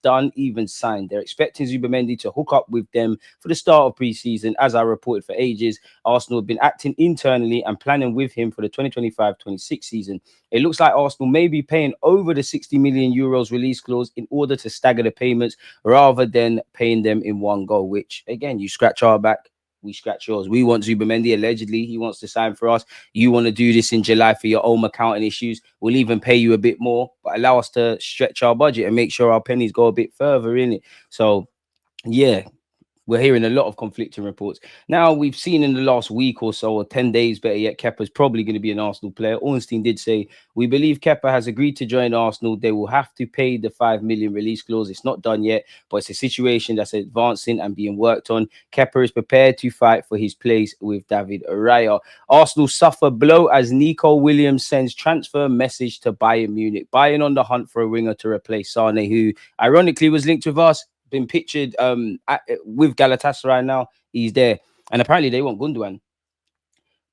done, even signed. They're expecting Zubimendi to hook up with them for the start of pre-season. As I reported for ages, Arsenal have been acting internally and planning with him for the 2025-26 season. It looks like Arsenal may be paying over the 60 million euros release clause in order to stagger the payments rather than paying them in one go, which, again, you scratch our back, we scratch yours. We want Zubimendi. Allegedly, he wants to sign for us. You want to do this in July for your own accounting issues. We'll even pay you a bit more, but allow us to stretch our budget and make sure our pennies go a bit further in it. So, yeah, we're hearing a lot of conflicting reports. Now, we've seen in the last week or so, or 10 days, better yet, Kepa's probably going to be an Arsenal player. Ornstein did say, we believe Kepa has agreed to join Arsenal. They will have to pay the 5 million release clause. It's not done yet, but it's a situation that's advancing and being worked on. Kepa is prepared to fight for his place with David Raya. Arsenal suffer blow as Nico Williams sends transfer message to Bayern Munich. Bayern on the hunt for a winger to replace Sane, who ironically was linked with us. Been pictured with Galatasaray now. He's there. And apparently they want Gundogan.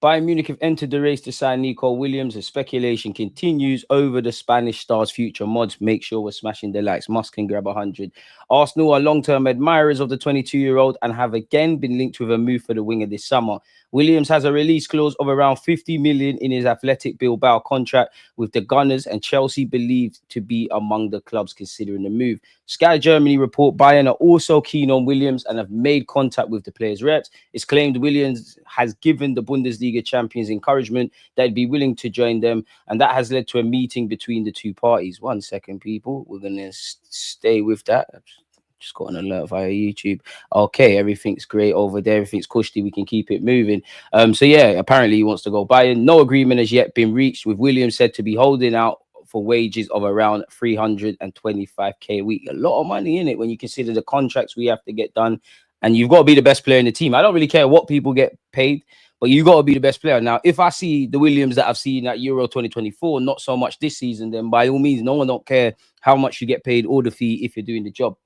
Bayern Munich have entered the race to sign Nico Williams as speculation continues over the Spanish star's future. Mods, make sure we're smashing the likes. Musk can grab 100. Arsenal are long-term admirers of the 22-year-old and have again been linked with a move for the winger this summer. Williams has a release clause of around 50 million in his Athletic Bilbao contract with the Gunners, and Chelsea believed to be among the clubs considering the move. Sky Germany report Bayern are also keen on Williams and have made contact with the player's reps. It's claimed Williams has given the Bundesliga champions encouragement that he'd be willing to join them, and that has led to a meeting between the two parties. 1 second, people. We're going to stay with that. Just got an alert via YouTube. Okay, everything's great over there. Everything's cushy. We can keep it moving. So yeah, apparently he wants to go Bayern. No agreement has yet been reached, with Williams said to be holding out for wages of around 325k a week. A lot of money in it when you consider the contracts we have to get done. And you've got to be the best player in the team. I don't really care what people get paid, but you got to be the best player. Now, if I see the Williams that I've seen at Euro 2024, not so much this season, then by all means, no one don't care how much you get paid or the fee if you're doing the job.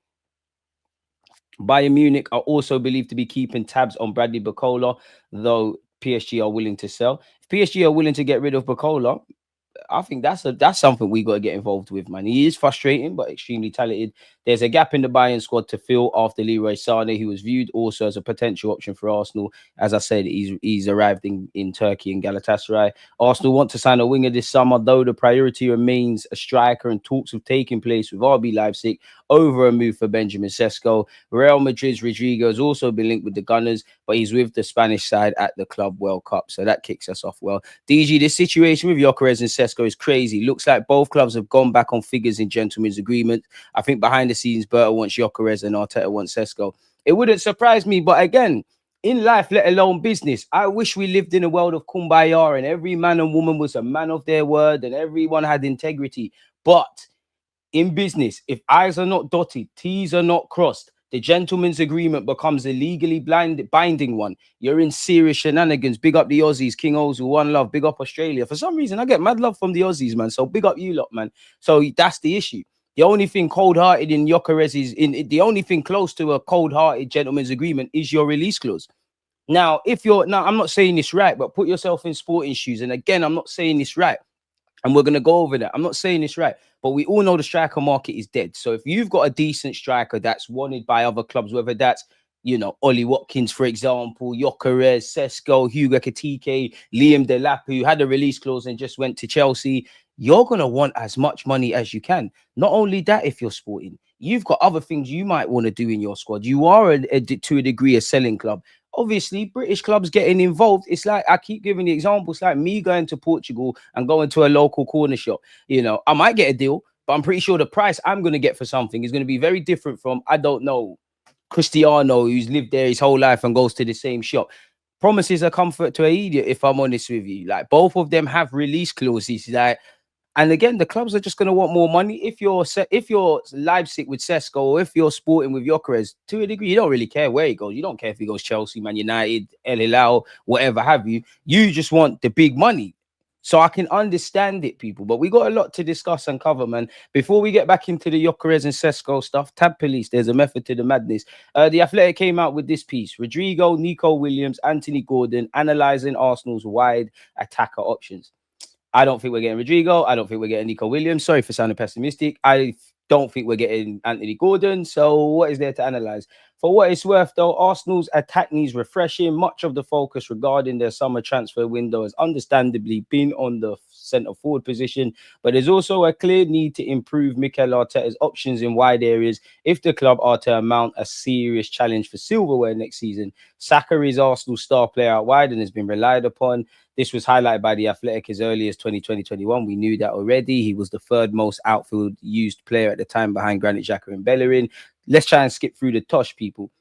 Bayern Munich are also believed to be keeping tabs on Bradley Barcola, though PSG are willing to sell. If PSG are willing to get rid of Barcola, I think that's something we got to get involved with, man. He is frustrating, but extremely talented. There's a gap in the Bayern squad to fill after Leroy Sané, who was viewed also as a potential option for Arsenal. As I said, he's arrived in Turkey and Galatasaray. Arsenal want to sign a winger this summer, though the priority remains a striker, and talks have taken place with RB Leipzig over a move for Benjamin Sesko. Real Madrid's Rodrygo has also been linked with the Gunners, but he's with the Spanish side at the Club World Cup, so that kicks us off well. DG, this situation with Gyokeres and Sesko is crazy. Looks like both clubs have gone back on figures in gentlemen's agreement. I think behind the scenes, Berta wants Gyokeres and Arteta wants Sesko. It wouldn't surprise me, but again, in life, let alone business, I wish we lived in a world of kumbaya and every man and woman was a man of their word and everyone had integrity. But in business, if I's are not dotted, T's are not crossed, the gentleman's agreement becomes a legally binding one. You're in serious shenanigans. Big up the Aussies, King Ozu, one love. Big up Australia. For some reason, I get mad love from the Aussies, man. So big up you lot, man. So that's the issue. The only thing cold-hearted in Gyokeres is the only thing close to a cold-hearted gentleman's agreement is your release clause. Now, I'm not saying this right, but put yourself in sporting shoes. And again, I'm not saying this right. And we're going to go over that. I'm not saying this right, but we all know the striker market is dead. So if you've got a decent striker that's wanted by other clubs, whether that's, Ollie Watkins, for example, Gyokeres, Sesko, Hugo Ekitike, Liam Delap, who had a release clause and just went to Chelsea, you're going to want as much money as you can. Not only that, if you're sporting, you've got other things you might want to do in your squad. You are, to a degree, a selling club. Obviously, British clubs getting involved. It's like, I keep giving the example. It's like me going to Portugal and going to a local corner shop. I might get a deal, but I'm pretty sure the price I'm going to get for something is going to be very different from, I don't know, Cristiano, who's lived there his whole life and goes to the same shop. Promises are comfort to an idiot, if I'm honest with you. Like, both of them have release clauses. Like, and again, the clubs are just going to want more money. If you're Leipzig with Sesko, or if you're sporting with Gyokeres, to a degree, you don't really care where he goes. You don't care if he goes Chelsea, Man United, El Hilal, whatever have you. You just want the big money. So I can understand it, people. But we got a lot to discuss and cover, man. Before we get back into the Gyokeres and Sesko stuff, Tab Police, there's a method to the madness. The Athletic came out with this piece. Rodrygo, Nico Williams, Anthony Gordon, analysing Arsenal's wide attacker options. I don't think we're getting Rodrygo. I don't think we're getting Nico Williams. Sorry for sounding pessimistic. I don't think we're getting Anthony Gordon. So what is there to analyze? For what it's worth, though, Arsenal's attack needs refreshing. Much of the focus regarding their summer transfer window has understandably been on the centre forward position, but there's also a clear need to improve Mikel Arteta's options in wide areas if the club are to mount a serious challenge for silverware next season. Saka is Arsenal's star player out wide and has been relied upon. This was highlighted by the Athletic as early as 2020-21. We knew that already. He was the third most outfield used player at the time behind Granit Xhaka and Bellerin. Let's try and skip through the tosh, people.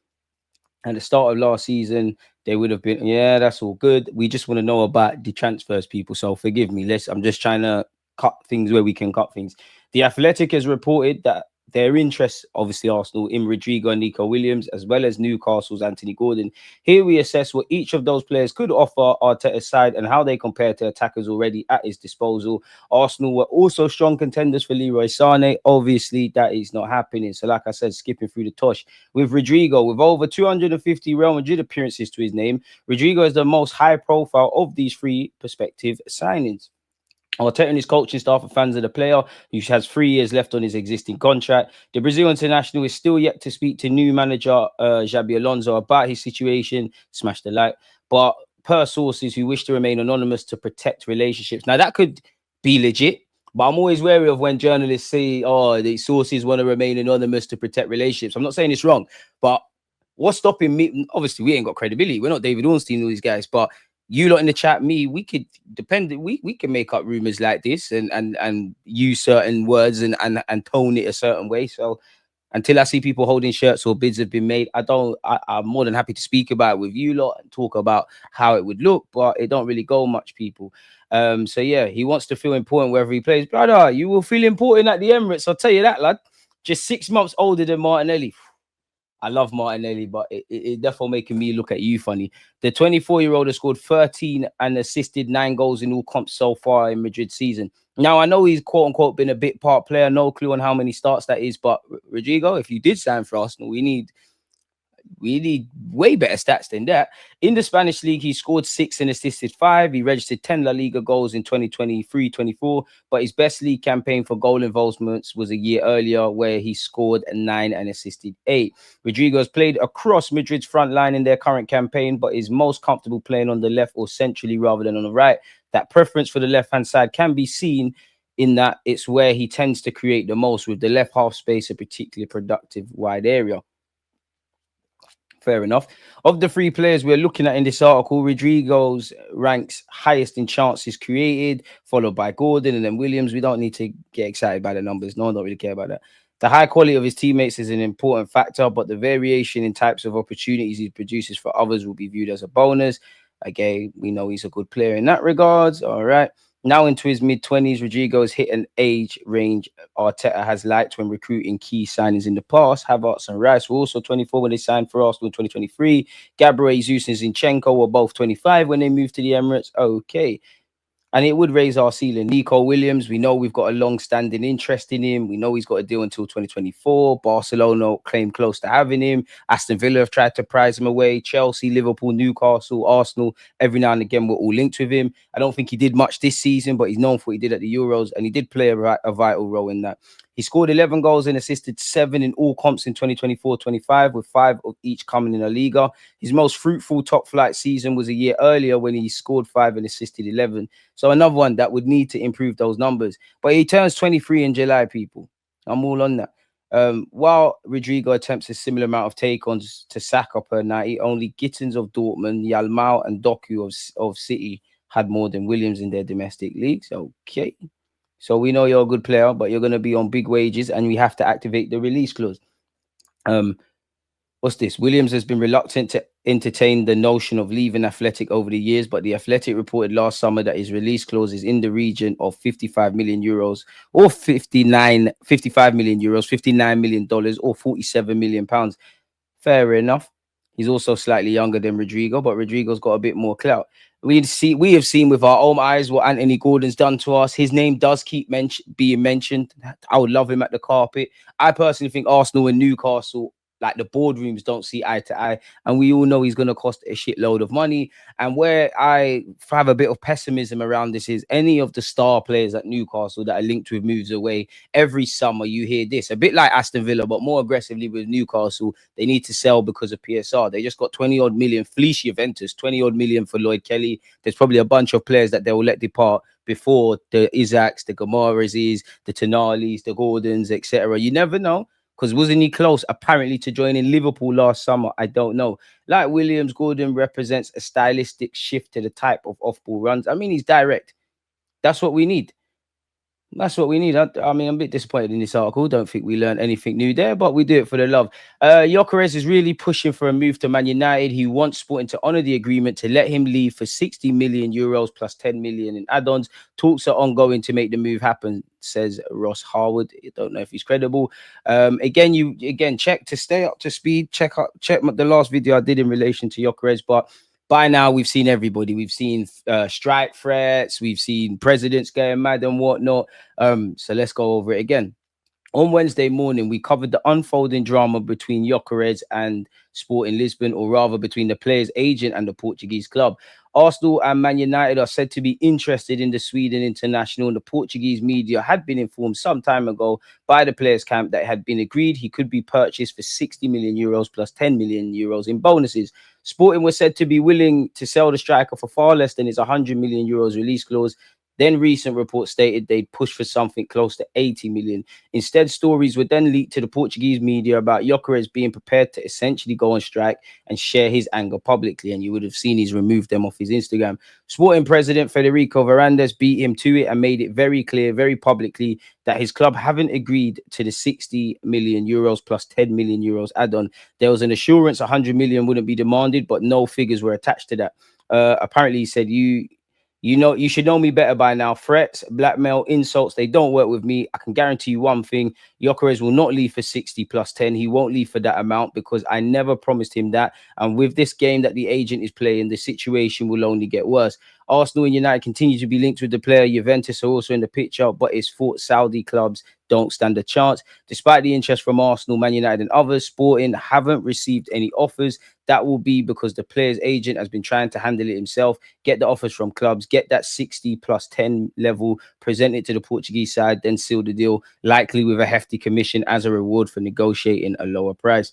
At the start of last season, they would have been, yeah, that's all good. We just want to know about the transfers, people. So forgive me. I'm just trying to cut things where we can cut things. The Athletic has reported that their interest, obviously Arsenal, in Rodrygo and Nico Williams, as well as Newcastle's Anthony Gordon. Here we assess what each of those players could offer Arteta's side and how they compare to attackers already at his disposal. Arsenal were also strong contenders for Leroy Sané. Obviously, that is not happening. So like I said, skipping through the tosh. With Rodrygo, with over 250 Real Madrid appearances to his name, Rodrygo is the most high profile of these three prospective signings. Arteta and his coaching staff are fans of the player, who has 3 years left on his existing contract. The Brazil international is still yet to speak to new manager Xabi Alonso about his situation. Smash the like. But per sources who wish to remain anonymous to protect relationships. Now, that could be legit, but I'm always wary of when journalists say, oh, the sources want to remain anonymous to protect relationships. I'm not saying it's wrong, but what's stopping me? Obviously, we ain't got credibility. We're not David Ornstein, all these guys, but you lot in the chat, we could we can make up rumors like this and use certain words and tone it a certain way. So until I see people holding shirts or bids have been made, I'm more than happy to speak about it with you lot and talk about how it would look, but it don't really go much, people. So yeah, he wants to feel important wherever he plays. Brother, you will feel important at the Emirates, I'll tell you that, lad. Just 6 months older than Martinelli. I love Martinelli, but it definitely making me look at you funny. The 24-year-old has scored 13 and assisted 9 goals in all comps so far in Madrid season. Now, I know he's quote-unquote been a bit part player, no clue on how many starts that is, but Rodrygo, if you did sign for Arsenal, we need way better stats than that. In the Spanish league, he scored 6 and assisted 5. He registered 10 La Liga goals in 2023-24, but his best league campaign for goal involvements was a year earlier, where he scored 9 and assisted 8. Rodrygo has played across Madrid's front line in their current campaign, but is most comfortable playing on the left or centrally rather than on the right. That preference for the left-hand side can be seen in that it's where he tends to create the most, with the left half space a particularly productive wide area. Fair enough. Of the 3 players we're looking at in this article, Rodrygo's ranks highest in chances created, followed by Gordon and then Williams. We don't need to get excited by the numbers. No one don't really care about that. The high quality of his teammates is an important factor, but the variation in types of opportunities he produces for others will be viewed as a bonus. Again, we know he's a good player in that regards. All right. Now into his mid-20s, Rodrygo has hit an age range Arteta has liked when recruiting key signings in the past. Havertz and Rice were also 24 when they signed for Arsenal in 2023. Gabriel Jesus and Zinchenko were both 25 when they moved to the Emirates. Okay. And it would raise our ceiling. Nico Williams, we know we've got a long-standing interest in him. We know he's got a deal until 2024. Barcelona claim close to having him. Aston Villa have tried to prize him away. Chelsea, Liverpool, Newcastle, Arsenal, every now and again we're all linked with him. I don't think he did much this season, but he's known for what he did at the Euros, and he did play a vital role in that. He scored 11 goals and assisted 7 in all comps in 2024-25, with 5 of each coming in La Liga. His most fruitful top-flight season was a year earlier when he scored 5 and assisted 11. So another one that would need to improve those numbers. But he turns 23 in July, people. I'm all on that. While Rodrygo attempts a similar amount of take-ons to Saka per 90, only Gittins of Dortmund, Yalmao and Doku of City had more than Williams in their domestic leagues. Okay. So we know you're a good player, but you're going to be on big wages and we have to activate the release clause. What's this? Williams has been reluctant to entertain the notion of leaving Athletic over the years, but the Athletic reported last summer that his release clause is in the region of 55 million euros or 55 million euros, $59 million or 47 million pounds. Fair enough. He's also slightly younger than Rodrygo, but Rodrygo's got a bit more clout. We have seen with our own eyes what Anthony Gordon's done to us. His name does keep being mentioned. I would love him at the carpet. I personally think Arsenal and Newcastle like the boardrooms don't see eye to eye, and we all know he's going to cost a shitload of money. And where I have a bit of pessimism around this is any of the star players at Newcastle that are linked with moves away. Every summer you hear this, a bit like Aston Villa, but more aggressively with Newcastle. They need to sell because of PSR. They just got 20 odd million, fleece Juventus, 20 odd million for Lloyd Kelly. There's probably a bunch of players that they will let depart before the Isaacs, the Gamares, the Tenalis, the Gordons, etc. You never know. Because wasn't he close, apparently, to joining Liverpool last summer? I don't know. Like Williams, Gordon represents a stylistic shift to the type of off-ball runs. I mean, he's direct. That's what we need. That's what we need. I mean, I'm a bit disappointed in this article. Don't think we learned anything new there, but we do it for the love. Gyokeres is really pushing for a move to Man United. He wants Sporting to honour the agreement to let him leave for 60 million euros plus 10 million in add-ons. Talks are ongoing to make the move happen, says Ross Harwood. I don't know if he's credible. Again, check to stay up to speed. Check the last video I did in relation to Gyokeres, but by now, we've seen everybody. We've seen strike threats. We've seen presidents getting mad and whatnot. So let's go over it again. On Wednesday morning, we covered the unfolding drama between Gyokeres and Sporting Lisbon, or rather between the player's agent and the Portuguese club. Arsenal and Man United are said to be interested in the Sweden international, and the Portuguese media had been informed some time ago by the players' camp that it had been agreed he could be purchased for 60 million euros plus 10 million euros in bonuses. Sporting was said to be willing to sell the striker for far less than his 100 million euros release clause. Then recent reports stated they'd push for something close to 80 million. Instead, stories were then leaked to the Portuguese media about Gyokeres being prepared to essentially go on strike and share his anger publicly. And you would have seen he's removed them off his Instagram. Sporting president Federico Varandas beat him to it and made it very clear, very publicly, that his club haven't agreed to the 60 million euros plus 10 million euros add-on. There was an assurance 100 million wouldn't be demanded, but no figures were attached to that. Apparently, he said, you should know me better by now. Threats, blackmail, insults, they don't work with me. I can guarantee you one thing. Gyokeres will not leave for 60 plus 10. He won't leave for that amount because I never promised him that. And with this game that the agent is playing, the situation will only get worse. Arsenal and United continue to be linked with the player. Juventus are also in the picture, but it's thought Saudi clubs don't stand a chance. Despite the interest from Arsenal, Man United and others, Sporting haven't received any offers. That will be because the player's agent has been trying to handle it himself, get the offers from clubs, get that 60 plus 10 level, present it to the Portuguese side, then seal the deal, likely with a hefty commission as a reward for negotiating a lower price.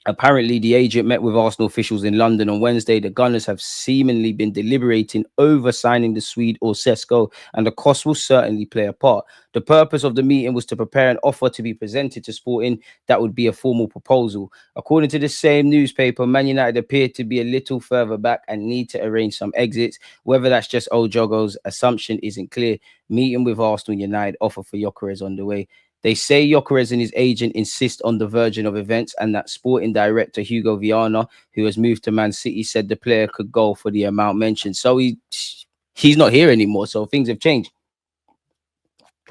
Apparently, the agent met with Arsenal officials in London on Wednesday. The Gunners have seemingly been deliberating over signing the Swede or Sesko, and the cost will certainly play a part. The purpose of the meeting was to prepare an offer to be presented to Sporting that would be a formal proposal. According to the same newspaper, Man United appear to be a little further back and need to arrange some exits. Whether that's just old Jogo's assumption isn't clear. Meeting with Arsenal United, offer for Gyokeres on the way. They say Gyokeres and his agent insist on the version of events, and that Sporting director Hugo Viana, who has moved to Man City, said the player could go for the amount mentioned. So he's not here anymore, so things have changed.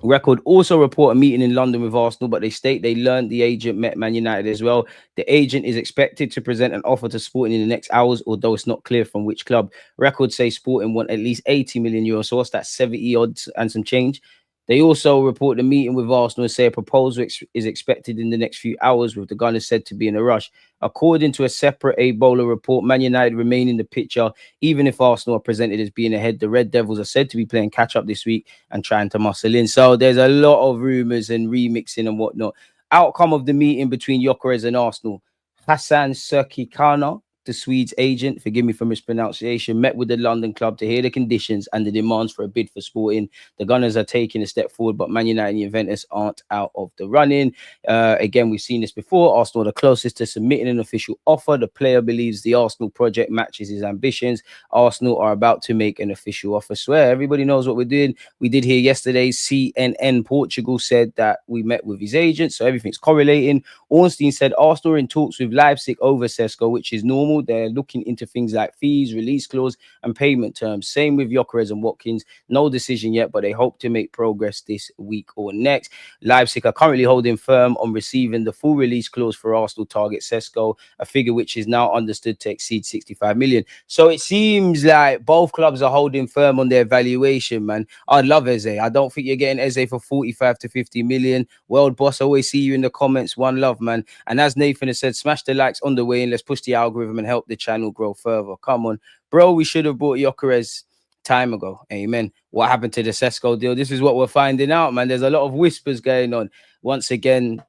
Record also report a meeting in London with Arsenal, but they state they learned the agent met Man United as well. The agent is expected to present an offer to Sporting in the next hours, although it's not clear from which club. Records say Sporting want at least 80 million euros, so what's that, 70 odds and some change? They also report the meeting with Arsenal and say a proposal is expected in the next few hours, with the Gunners said to be in a rush. According to a separate Ebola report, Man United remain in the picture. Even if Arsenal are presented as being ahead, the Red Devils are said to be playing catch-up this week and trying to muscle in. So there's a lot of rumours and remixing and whatnot. Outcome of the meeting between Gyokeres and Arsenal. Hassan Serkikana, the Swedes agent, forgive me for mispronunciation, met with the London club to hear the conditions and the demands for a bid for Sporting. The Gunners are taking a step forward, but Man United and Juventus aren't out of the running. Again, we've seen this before. Arsenal are the closest to submitting an official offer. The player believes the Arsenal project matches his ambitions. Arsenal are about to make an official offer. Swear, everybody knows what we're doing. We did hear yesterday, CNN Portugal said that we met with his agent, so everything's correlating. Ornstein said Arsenal are in talks with Leipzig over Sesko, which is normal normal. They're looking into things like fees, release clause, and payment terms. Same with Gyokeres and Watkins. No decision yet, but they hope to make progress this week or next. Leipzig are currently holding firm on receiving the full release clause for Arsenal target Sesko, a figure which is now understood to exceed 65 million. So it seems like both clubs are holding firm on their valuation, man. I love Eze. I don't think you're getting Eze for 45 to 50 million. World boss, always see you in the comments. One love, man. And as Nathan has said, smash the likes on the way and let's push the algorithm and help the channel grow further. Come on, bro. We should have bought Gyokeres time ago. Amen. What happened to the Sesko deal? This is what we're finding out, man. There's a lot of whispers going on. Once again,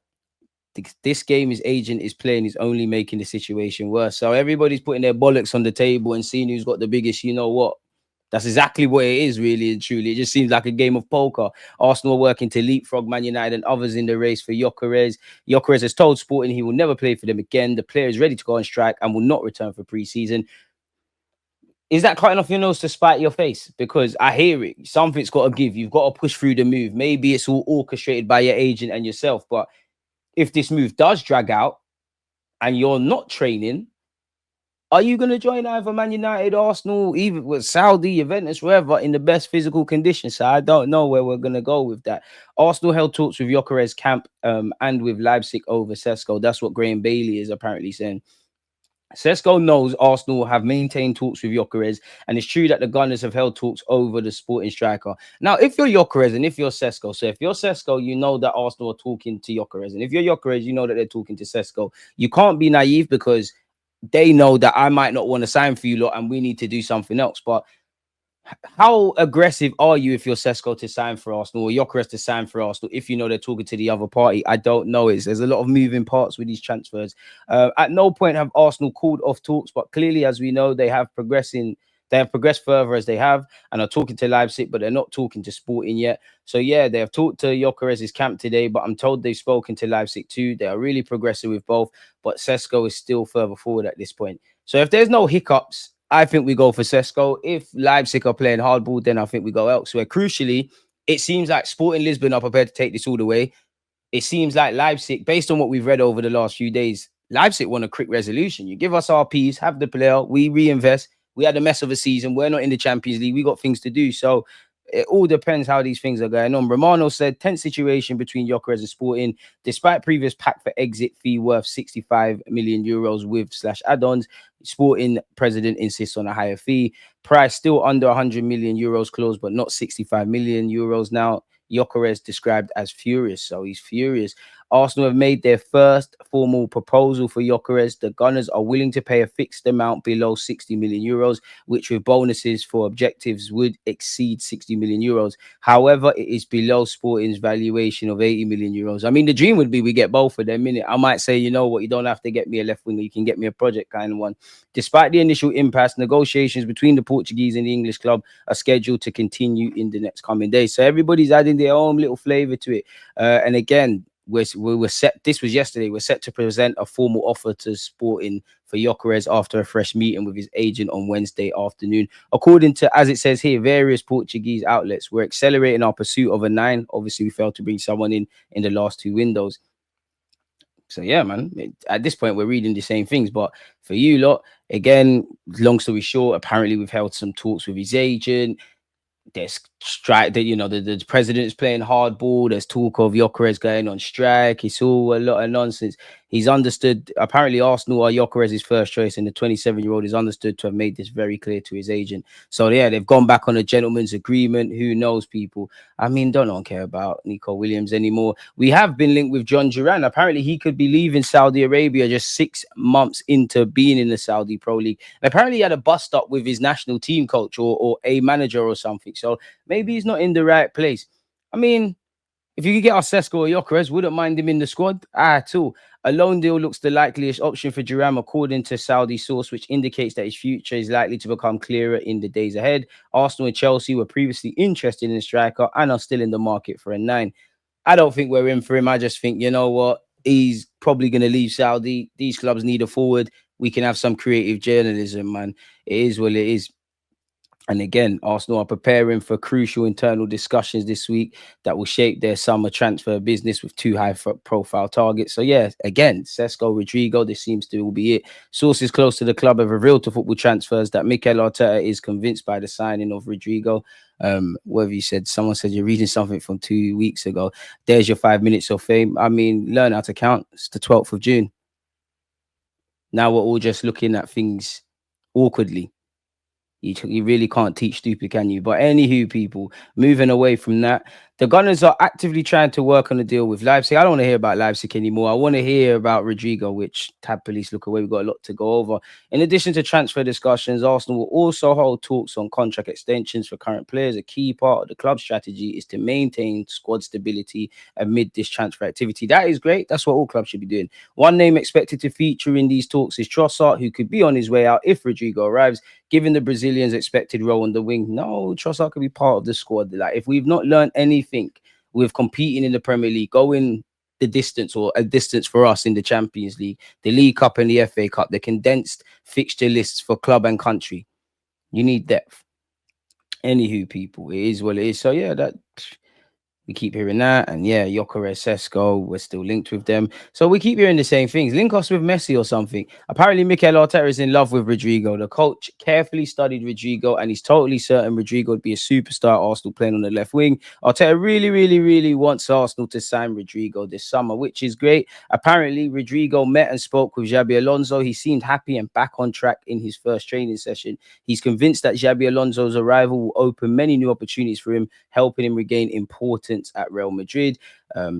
this game his agent is playing is only making the situation worse. So everybody's putting their bollocks on the table and seeing who's got the biggest, you know what? That's exactly what it is, really and truly. It just seems like a game of poker. Arsenal are working to leapfrog Man United and others in the race for Gyokeres. Gyokeres has told Sporting he will never play for them again. The player is ready to go on strike and will not return for pre-season. Is that cutting off your nose to spite your face? Because I hear it. Something's got to give. You've got to push through the move. Maybe it's all orchestrated by your agent and yourself. But if this move does drag out and you're not training, are you going to join either Man United, Arsenal, even with Saudi, Juventus, wherever, in the best physical condition? So I don't know where we're going to go with that. Arsenal held talks with Gyokeres camp and with Leipzig over Sesko. That's what Graham Bailey is apparently saying. Cesco knows Arsenal have maintained talks with Gyokeres, and it's true that the Gunners have held talks over the Sporting striker. Now, if you're Gyokeres and if you're Cesco, so if you're Cesco, you know that Arsenal are talking to Gyokeres, and if you're Gyokeres, you know that they're talking to Cesco. You can't be naive because they know that I might not want to sign for you lot, and we need to do something else. But how aggressive are you if you're Sesko to sign for Arsenal or Gyokeres to sign for Arsenal if you know they're talking to the other party? I don't know. There's a lot of moving parts with these transfers. At no point have Arsenal called off talks, but clearly, as we know, they have progressed further as they have and are talking to Leipzig, but they're not talking to Sporting yet. So yeah, they have talked to Gyokeres' camp today, but I'm told they've spoken to Leipzig too. They are really progressive with both, but Sesko is still further forward at this point. So if there's no hiccups, I think we go for Sesko. If Leipzig are playing hardball, then I think we go elsewhere. Crucially, it seems like Sporting Lisbon are prepared to take this all the way. It seems like Leipzig, based on what we've read over the last few days, Leipzig want a quick resolution. You give us our Ps, have the player, we reinvest. We had a mess of a season. We're not in the Champions League. We got things to do. So it all depends how these things are going on. Romano said, tense situation between Gyokeres and Sporting. Despite previous pact for exit fee worth 65 million euros with / add-ons, Sporting president insists on a higher fee. Price still under 100 million euros clause, but not 65 million euros now. Gyokeres described as furious. So he's furious. Arsenal have made their first formal proposal for Gyokeres. The Gunners are willing to pay a fixed amount below 60 million euros, which with bonuses for objectives would exceed 60 million euros. However, it is below Sporting's valuation of 80 million euros. I mean, the dream would be we get both of them, innit? I might say, you know what, you don't have to get me a left winger, you can get me a project kind of one. Despite the initial impasse, negotiations between the Portuguese and the English club are scheduled to continue in the next coming days. So everybody's adding their own little flavor to it. And again, we were set. This was yesterday. We're set to present a formal offer to Sporting for Gyokeres after a fresh meeting with his agent on Wednesday afternoon. According to, as it says here, various Portuguese outlets, we're accelerating our pursuit of a 9. Obviously, we failed to bring someone in the last 2 windows. So yeah, man. At this point, we're reading the same things. But for you lot, again, long story short, apparently we've held some talks with his agent. There's strike that, you know, the president is playing hardball. There's talk of Gyokeres going on strike. It's all a lot of nonsense. He's understood. Apparently, Arsenal are Gyokeres' first choice, and the 27-year-old is understood to have made this very clear to his agent. So yeah, they've gone back on a gentleman's agreement. Who knows, people? I mean, don't care about Nico Williams anymore. We have been linked with John Duran. Apparently, he could be leaving Saudi Arabia just 6 months into being in the Saudi Pro League. And apparently, he had a bust up with his national team coach or a manager or something. So maybe he's not in the right place. I mean, if you could get our Sesko or Gyokeres, wouldn't mind him in the squad at all. A loan deal looks the likeliest option for Duram, according to Saudi source, which indicates that his future is likely to become clearer in the days ahead. Arsenal and Chelsea were previously interested in the striker and are still in the market for a 9. I don't think we're in for him. I just think, you know what? He's probably going to leave Saudi. These clubs need a forward. We can have some creative journalism, man. It is what it is. And again, Arsenal are preparing for crucial internal discussions this week that will shape their summer transfer business with two high-profile targets. So yeah, again, Sesko, Rodrygo, this seems to be it. Sources close to the club have revealed to Football Transfers that Mikel Arteta is convinced by the signing of Rodrygo. What have you said? Someone said you're reading something from 2 weeks ago. There's your 5 minutes of fame. I mean, learn how to count. It's the 12th of June. Now we're all just looking at things awkwardly. You really can't teach stupid, can you? But anywho, people, moving away from that, the Gunners are actively trying to work on a deal with Leipzig. I don't want to hear about Leipzig anymore. I want to hear about Rodrygo, which Tab Police look away. We've got a lot to go over. In addition to transfer discussions, Arsenal will also hold talks on contract extensions for current players. A key part of the club's strategy is to maintain squad stability amid this transfer activity. That is great. That's what all clubs should be doing. One name expected to feature in these talks is Trossard, who could be on his way out if Rodrygo arrives. Given the Brazilians' expected role on the wing, no, Trossard could be part of the squad. Like, if we've not learned anything with competing in the Premier League, going the distance or a distance for us in the Champions League, the League Cup and the FA Cup, the condensed fixture lists for club and country, you need depth. Anywho, people, it is what it is. So yeah, that we keep hearing that. And yeah, Gyokeres, Sesko, we're still linked with them. So we keep hearing the same things. Link us with Messi or something. Apparently, Mikel Arteta is in love with Rodrygo. The coach carefully studied Rodrygo and he's totally certain Rodrygo would be a superstar at Arsenal playing on the left wing. Arteta really, really, really wants Arsenal to sign Rodrygo this summer, which is great. Apparently, Rodrygo met and spoke with Xabi Alonso. He seemed happy and back on track in his first training session. He's convinced that Xabi Alonso's arrival will open many new opportunities for him, helping him regain importance at Real Madrid.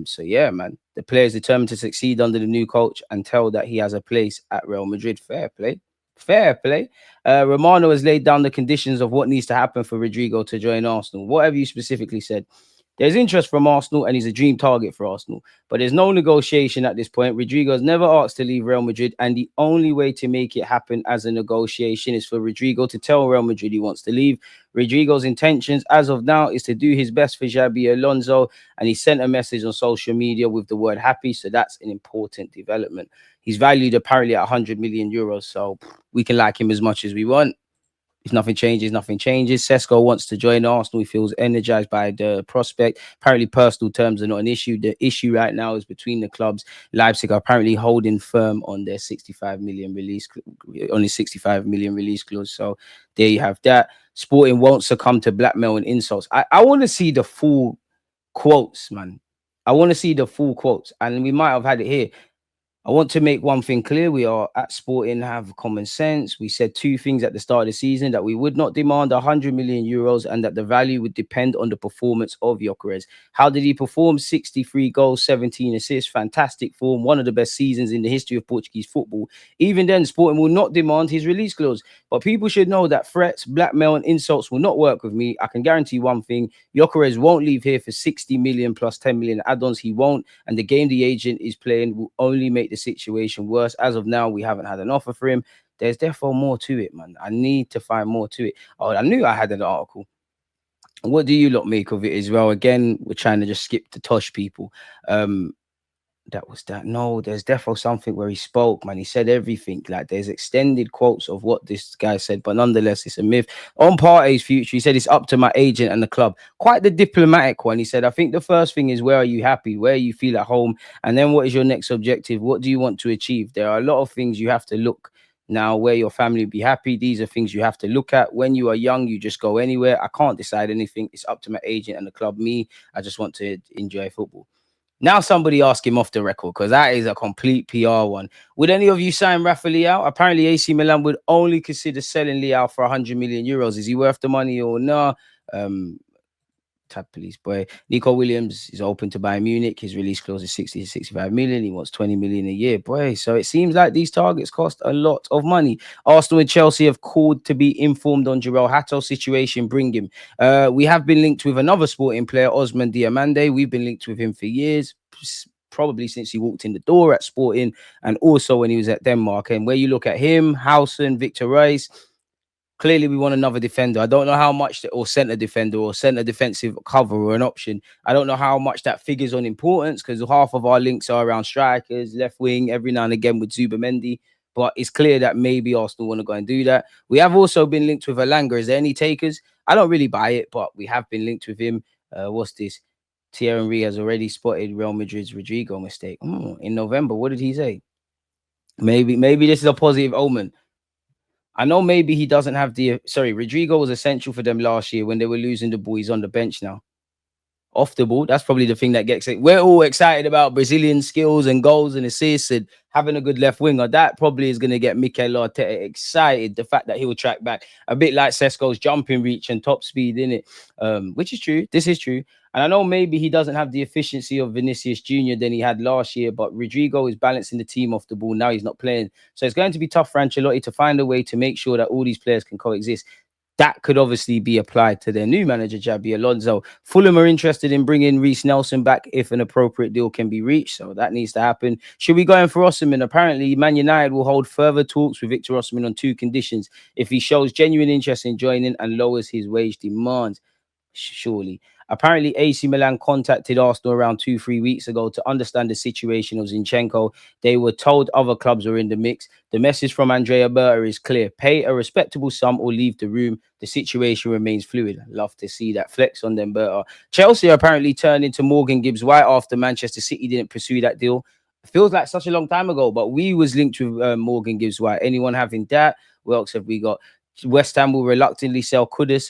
So yeah, man, the player is determined to succeed under the new coach and tell that he has a place at Real Madrid. Fair play. Fair play. Romano has laid down the conditions of what needs to happen for Rodrygo to join Arsenal. What have you specifically said? There's interest from Arsenal and he's a dream target for Arsenal, but there's no negotiation at this point. Rodrygo has never asked to leave Real Madrid, and the only way to make it happen as a negotiation is for Rodrygo to tell Real Madrid he wants to leave. Rodrygo's intentions as of now is to do his best for Xabi Alonso, and he sent a message on social media with the word happy, so that's an important development. He's valued apparently at 100 million euros, so we can like him as much as we want. If nothing changes, nothing changes. Sesko wants to join Arsenal. He feels energized by the prospect. Apparently, personal terms are not an issue. The issue right now is between the clubs. Leipzig are apparently holding firm on their 65 million release, only 65 million release clause. So there you have that. Sporting won't succumb to blackmail and insults. I want to see the full quotes, man. I want to see the full quotes, and we might have had it here. I want to make one thing clear. We are at Sporting have common sense. We said two things at the start of the season: that we would not demand 100 million euros and that the value would depend on the performance of Gyokeres. How did he perform? 63 goals, 17 assists, fantastic form, one of the best seasons in the history of Portuguese football. Even then, Sporting will not demand his release clause. But people should know that threats, blackmail and insults will not work with me. I can guarantee one thing: Gyokeres won't leave here for 60 million plus 10 million add-ons. He won't. And the game the agent is playing will only make the situation worse. As of now, we haven't had an offer for him. There's therefore more to it, man. I need to find more to it. Oh, I knew I had an article. What do you lot make of it as well? Again, we're trying to just skip the Tosh people. That was that. No, there's definitely something where he spoke, man. He said everything. Like, there's extended quotes of what this guy said, but nonetheless, it's a myth. On Partey's future, he said it's up to my agent and the club. Quite the diplomatic one. He said, I think the first thing is, where are you happy? Where you feel at home? And then what is your next objective? What do you want to achieve? There are a lot of things you have to look now where your family will be happy. These are things you have to look at. When you are young, you just go anywhere. I can't decide anything. It's up to my agent and the club. Me, I just want to enjoy football. Now somebody ask him off the record, because that is a complete PR one. Would any of you sign Rafa Leao? Apparently AC Milan would only consider selling Leao for 100 million euros. Is he worth the money or no? Tab police boy. Nico Williams is open to Bayern Munich. His release clause is 60 to 65 million. He wants 20 million a year, boy. So it seems like these targets cost a lot of money. Arsenal and Chelsea have called to be informed on Joel Hatto's situation. Bring him. We have been linked with another Sporting player, Osman Diamande. We've been linked with him for years, probably since he walked in the door at Sporting, and also when he was at Denmark. And where you look at him, Howson, Victor Rice, clearly, we want another defender. I don't know how much, or centre defender, or centre defensive cover, or an option. I don't know how much that figures on importance, because half of our links are around strikers, left wing, every now and again with Zubamendi. but it's clear that maybe Arsenal want to go and do that. We have also been linked with Alanga. Is there any takers? I don't really buy it, but we have been linked with him. What's this? Thierry Henry has already spotted Real Madrid's Rodrygo mistake. In November, what did he say? Maybe this is a positive omen. I know maybe he doesn't have the Rodrygo was essential for them last year when they were losing the ball. He's on the bench now. Off the ball, that's probably the thing that gets it. We're all excited about Brazilian skills and goals and assists and having a good left winger. That probably is going to get Mikel Arteta excited. The fact that he will track back a bit like Sesko's jumping reach and top speed in it, which is true. This is true. And I know maybe he doesn't have the efficiency of Vinicius Jr. than he had last year, but Rodrygo is balancing the team off the ball. Now he's not playing. So it's going to be tough for Ancelotti to find a way to make sure that all these players can coexist. That could obviously be applied to their new manager, Xabi Alonso. Fulham are interested in bringing Reece Nelson back if an appropriate deal can be reached. So that needs to happen. Should we go in for Osimhen? Apparently, Man United will hold further talks with Viktor Osimhen on 2 conditions. If he shows genuine interest in joining and lowers his wage demands. Surely. Apparently, AC Milan contacted Arsenal around 2-3 weeks ago to understand the situation of Zinchenko. They were told other clubs were in the mix. The message from Andrea Berta is clear. Pay a respectable sum or leave the room. The situation remains fluid. Love to see that flex on them, Berta. Chelsea apparently turned into Morgan Gibbs-White after Manchester City didn't pursue that deal. It feels like such a long time ago, but we was linked with Morgan Gibbs-White. Anyone having that? What else have we got? West Ham will reluctantly sell Kudus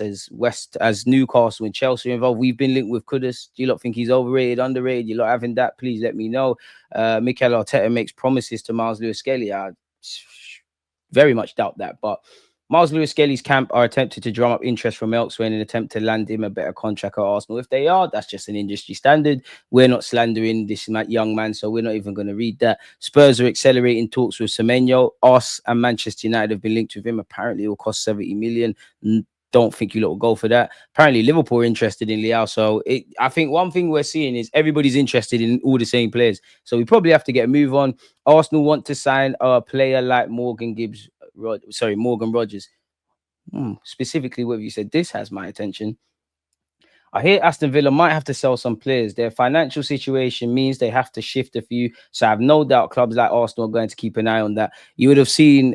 as Newcastle and Chelsea are involved. We've been linked with Kudus. Do you lot think he's overrated, underrated? You lot having that? Please let me know. Mikel Arteta makes promises to Miles Lewis-Skelly. I very much doubt that, but Miles Lewis-Skelly's camp are attempting to drum up interest from elsewhere in an attempt to land him a better contract at Arsenal. If they are, that's just an industry standard. We're not slandering this young man, so we're not even going to read that. Spurs are accelerating talks with Semenyo. Us and Manchester United have been linked with him. Apparently, it will cost 70 million. Don't think you lot will go for that. Apparently, Liverpool are interested in Leao. So I think one thing we're seeing is everybody's interested in all the same players. So we probably have to get a move on. Arsenal want to sign a player like Morgan Rogers. Specifically, what you said, this has my attention. I hear Aston Villa might have to sell some players. Their financial situation means they have to shift a few. So I have no doubt clubs like Arsenal are going to keep an eye on that. You would have seen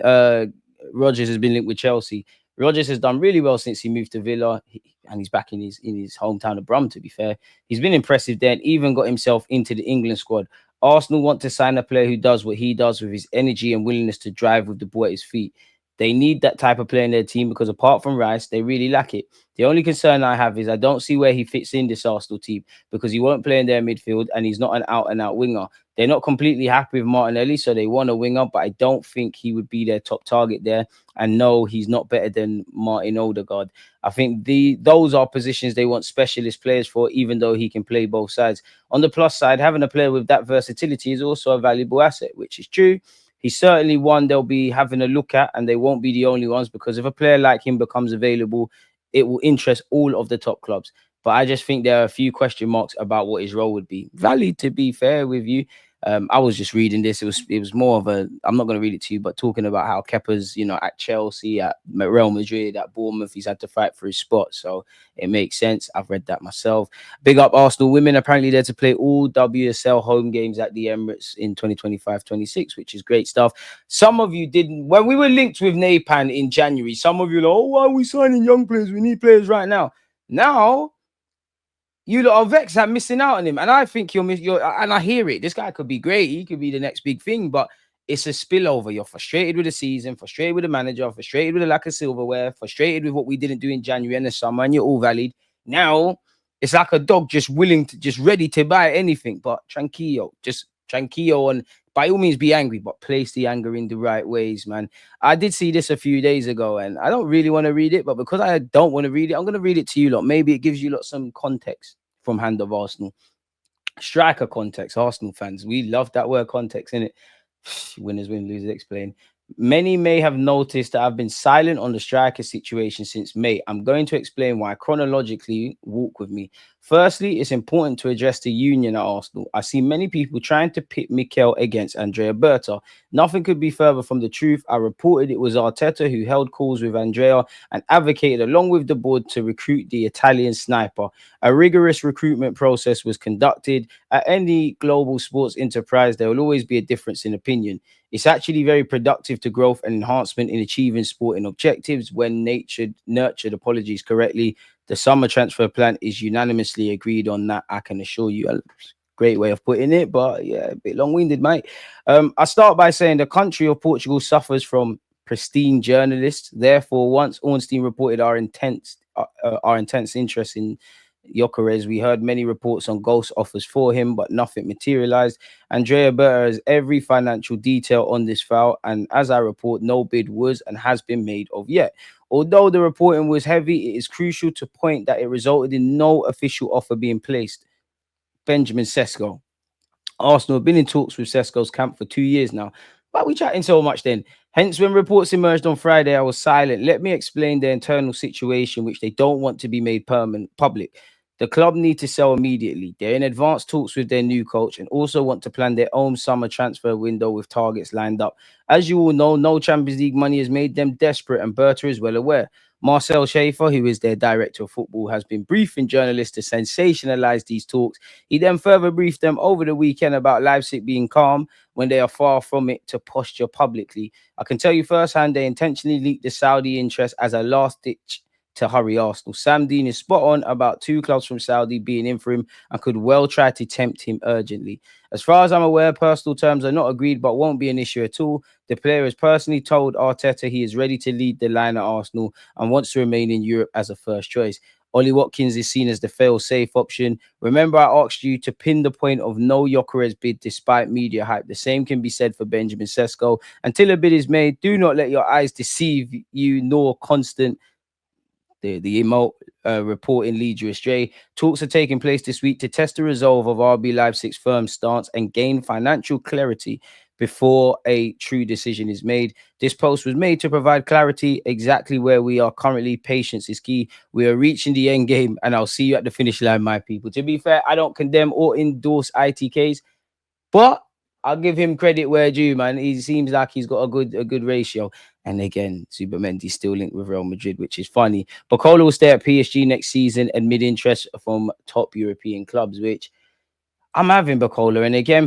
Rodgers has been linked with Chelsea. Rodgers has done really well since he moved to Villa, and he's back in his hometown of Brum, to be fair. He's been impressive there and even got himself into the England squad. Arsenal want to sign a player who does what he does with his energy and willingness to drive with the ball at his feet. They need that type of player in their team because apart from Rice, they really lack it. The only concern I have is I don't see where he fits in this Arsenal team because he won't play in their midfield and he's not an out-and-out winger. They're not completely happy with Martinelli, so they want a winger, but I don't think he would be their top target there. And no, he's not better than Martin Odegaard. I think those are positions they want specialist players for, even though he can play both sides. On the plus side, having a player with that versatility is also a valuable asset, which is true. He's certainly one they'll be having a look at, and they won't be the only ones because if a player like him becomes available, it will interest all of the top clubs. But I just think there are a few question marks about what his role would be. Valid, to be fair with you. I was just reading this. It was more of a. I'm not going to read it to you, but talking about how Kepa's, at Chelsea, at Real Madrid, at Bournemouth, he's had to fight for his spot. So it makes sense. I've read that myself. Big up Arsenal women. Apparently they're to play all WSL home games at the Emirates in 2025-26, which is great stuff. Some of you didn't. When we were linked with Napan in January, some of you were like, oh, why are we signing young players? We need players right now. Now, you lot are vexed at missing out on him. And I think and I hear it. This guy could be great. He could be the next big thing, but it's a spillover. You're frustrated with the season, frustrated with the manager, frustrated with the lack of silverware, frustrated with what we didn't do in January and the summer, and you're all valid. Now, it's like a dog just ready to buy anything. But tranquillo, and by all means be angry, but place the anger in the right ways, man. I did see this a few days ago, and I don't really want to read it, but because I don't want to read it, I'm going to read it to you lot. Maybe it gives you lot some context from Hand of Arsenal. Striker context, Arsenal fans. We love that word context, innit? Winners win, losers explain. Many may have noticed that I've been silent on the striker situation since May. I'm going to explain why chronologically. Walk with me. Firstly, it's important to address the union at Arsenal. I see many people trying to pit Mikel against Andrea Berta. Nothing could be further from the truth. I reported it was Arteta who held calls with Andrea and advocated along with the board to recruit the Italian sniper. A rigorous recruitment process was conducted. At any global sports enterprise, there will always be a difference in opinion. It's actually very productive to growth and enhancement in achieving sporting objectives when nurtured apologies correctly. The summer transfer plan is unanimously agreed on that. I can assure you. A great way of putting it, but yeah, a bit long-winded, mate. I start by saying the country of Portugal suffers from pristine journalists. Therefore, once Ornstein reported our intense interest in Gyokeres, we heard many reports on ghost offers for him, but nothing materialized. Andrea Berta has every financial detail on this file, and as I report, no bid was and has been made of yet. Although the reporting was heavy, it is crucial to point that it resulted in no official offer being placed. Benjamin Sesko. Arsenal have been in talks with Cesco's camp for 2 years now. Why are we chatting so much then? Hence, when reports emerged on Friday, I was silent. Let me explain their internal situation, which they don't want to be made permanent public. The club need to sell immediately. They're in advanced talks with their new coach and also want to plan their own summer transfer window with targets lined up. As you all know, no Champions League money has made them desperate, and Berta is well aware. Marcel Schaefer, who is their director of football, has been briefing journalists to sensationalize these talks. He then further briefed them over the weekend about Leipzig being calm when they are far from it to posture publicly. I can tell you firsthand they intentionally leaked the Saudi interest as a last ditch to hurry Arsenal. Sam Dean is spot on about two clubs from Saudi being in for him and could well try to tempt him urgently. As far as I'm aware, personal terms are not agreed but won't be an issue at all. The player has personally told Arteta he is ready to lead the line at Arsenal and wants to remain in Europe as a first choice. Ollie Watkins is seen as the fail-safe option. Remember, I asked you to pin the point of no Gyokeres bid despite media hype. The same can be said for Benjamin Sesko. Until a bid is made, do not let your eyes deceive you, nor constant the emote report in leads you astray. Talks are taking place this week to test the resolve of RB Leipzig's firm stance and gain financial clarity before a true decision is made. This post was made to provide clarity exactly where we are currently. Patience is key. We are reaching the end game, and I'll see you at the finish line, my people. To be fair, I don't condemn or endorse ITKs, but I'll give him credit where due, man. He seems like he's got a good ratio. And again, Mendy's still linked with Real Madrid, which is funny. Barcola will stay at PSG next season amid interest from top European clubs, which I'm having Barcola. And again,